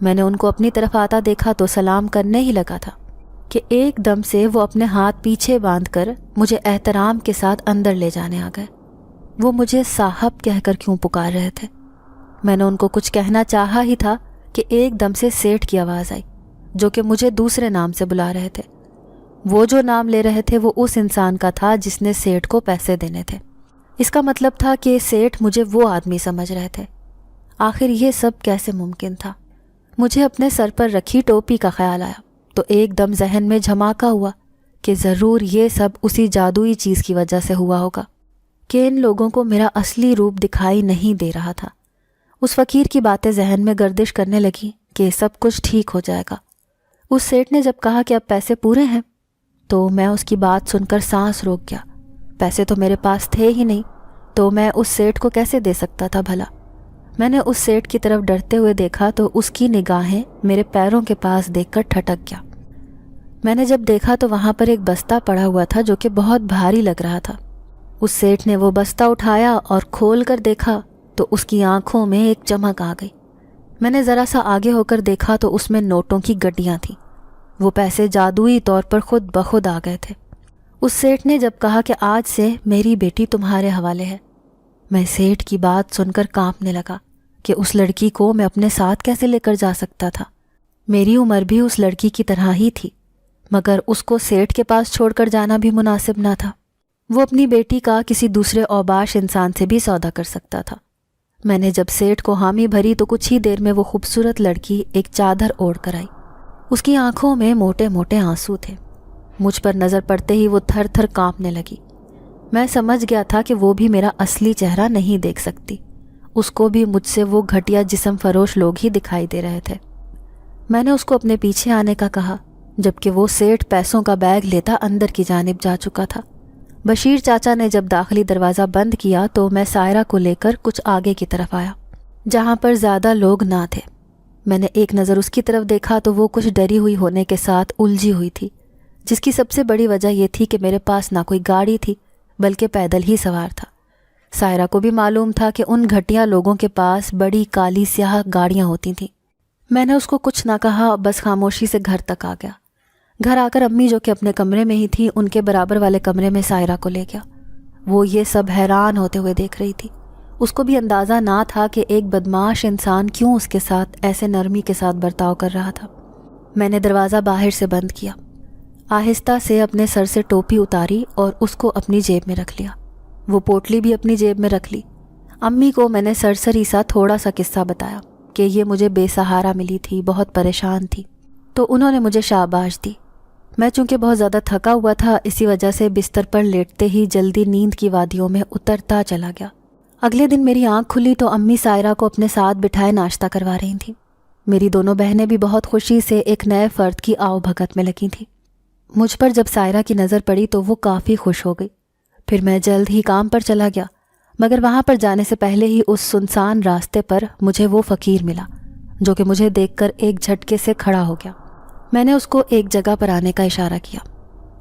میں نے ان کو اپنی طرف آتا دیکھا تو سلام کرنے ہی لگا تھا کہ ایک دم سے وہ اپنے ہاتھ پیچھے باندھ کر مجھے احترام کے ساتھ اندر لے جانے آ گئے۔ وہ مجھے صاحب کہہ کر کیوں پکار رہے تھے؟ میں نے ان کو کچھ کہنا چاہا ہی تھا کہ ایک دم سے سیٹھ کی آواز آئی جو کہ مجھے دوسرے نام سے بلا رہے تھے۔ وہ جو نام لے رہے تھے وہ اس انسان کا تھا جس نے سیٹھ کو پیسے دینے تھے۔ اس کا مطلب تھا کہ سیٹھ مجھے وہ آدمی سمجھ رہے تھے۔ آخر یہ سب کیسے ممکن تھا؟ مجھے اپنے سر پر رکھی ٹوپی کا خیال آیا تو ایک دم ذہن میں جھماکا ہوا کہ ضرور یہ سب اسی جادوئی چیز کی وجہ سے ہوا ہوگا کہ ان لوگوں کو میرا اصلی روپ دکھائی نہیں دے رہا تھا۔ اس فقیر کی باتیں ذہن میں گردش کرنے لگی کہ سب کچھ ٹھیک ہو جائے گا۔ اس سیٹھ نے جب کہا کہ اب پیسے پورے ہیں تو میں اس کی بات سن کر سانس روک گیا۔ پیسے تو میرے پاس تھے ہی نہیں تو میں اس سیٹھ کو کیسے دے سکتا تھا بھلا؟ میں نے اس سیٹھ کی طرف ڈرتے ہوئے دیکھا تو اس کی نگاہیں میرے پیروں کے پاس دیکھ کر ٹھٹک گیا۔ میں نے جب دیکھا تو وہاں پر ایک بستہ پڑا ہوا تھا جو کہ بہت بھاری لگ رہا تھا۔ اس سیٹھ نے وہ بستہ اٹھایا اور کھول کر دیکھا تو اس کی آنکھوں میں ایک چمک آ گئی۔ میں نے ذرا سا آگے ہو کر دیکھا تو اس میں نوٹوں کی گڈیاں تھیں۔ وہ پیسے جادوئی طور پر خود بخود آ گئے تھے۔ اس سیٹھ نے جب کہا کہ آج سے میری بیٹی تمہارے حوالے ہے، میں سیٹھ کی بات سن کر کانپنے لگا کہ اس لڑکی کو میں اپنے ساتھ کیسے لے کر جا سکتا تھا۔ میری عمر بھی اس لڑکی کی طرح ہی تھی، مگر اس کو سیٹھ کے پاس چھوڑ کر جانا بھی مناسب نہ تھا۔ وہ اپنی بیٹی کا کسی دوسرے اوباش انسان سے بھی سودا کر سکتا تھا۔ میں نے جب سیٹھ کو حامی بھری تو کچھ ہی دیر میں وہ خوبصورت لڑکی ایک چادر اوڑھ کر آئی۔ اس کی آنکھوں میں موٹے موٹے آنسو تھے۔ مجھ پر نظر پڑتے ہی وہ تھر تھر کانپنے لگی۔ میں سمجھ گیا تھا کہ وہ بھی میرا اصلی چہرہ نہیں دیکھ سکتی، اس کو بھی مجھ سے وہ گھٹیا جسم فروش لوگ ہی دکھائی دے رہے تھے۔ میں نے اس کو اپنے پیچھے آنے کا کہا، جبکہ وہ سیٹھ پیسوں کا بیگ لیتا اندر کی جانب جا چکا تھا۔ بشیر چاچا نے جب داخلی دروازہ بند کیا تو میں سائرہ کو لے کر کچھ آگے کی طرف آیا جہاں پر زیادہ لوگ نہ تھے۔ میں نے ایک نظر اس کی طرف دیکھا تو وہ کچھ ڈری ہوئی ہونے کے ساتھ الجھی ہوئی تھی، جس کی سب سے بڑی وجہ یہ تھی کہ میرے پاس نہ کوئی گاڑی تھی بلکہ پیدل ہی سوار تھا۔ سائرہ کو بھی معلوم تھا کہ ان گھٹیا لوگوں کے پاس بڑی کالی سیاہ گاڑیاں ہوتی تھیں۔ میں نے اس کو کچھ نہ کہا، بس خاموشی سے گھر تک آ گیا۔ گھر آ کر امی جو کہ اپنے کمرے میں ہی تھی، ان کے برابر والے کمرے میں سائرہ کو لے گیا۔ وہ یہ سب حیران ہوتے ہوئے دیکھ رہی تھی۔ اس کو بھی اندازہ نہ تھا کہ ایک بدمعاش انسان کیوں اس کے ساتھ ایسے نرمی کے ساتھ برتاؤ کر رہا تھا۔ میں نے دروازہ باہر سے بند کیا، آہستہ سے اپنے سر سے ٹوپی اتاری اور اس کو اپنی جیب میں رکھ لیا۔ وہ پوٹلی بھی اپنی جیب میں رکھ لی۔ امی کو میں نے سرسری سا تھوڑا سا قصہ بتایا کہ یہ مجھے بے سہارا ملی تھی، بہت پریشان تھی، تو انہوں نے مجھے شاباش دی۔ میں چونکہ بہت زیادہ تھکا ہوا تھا، اسی وجہ سے بستر پر لیٹتے ہی جلدی نیند کی وادیوں میں اترتا چلا گیا۔ اگلے دن میری آنکھ کھلی تو امی سائرہ کو اپنے ساتھ بٹھائے ناشتہ کروا رہی تھیں۔ میری دونوں بہنیں بھی بہت خوشی سے ایک نئے فرد کی آؤ بھگت میں لگی تھیں۔ مجھ پر جب سائرہ کی نظر پڑی تو وہ کافی خوش ہو گئی۔ پھر میں جلد ہی کام پر چلا گیا، مگر وہاں پر جانے سے پہلے ہی اس سنسان راستے پر مجھے وہ فقیر ملا جو کہ مجھے دیکھ کر ایک جھٹکے سے کھڑا ہو گیا۔ میں نے اس کو ایک جگہ پر آنے کا اشارہ کیا۔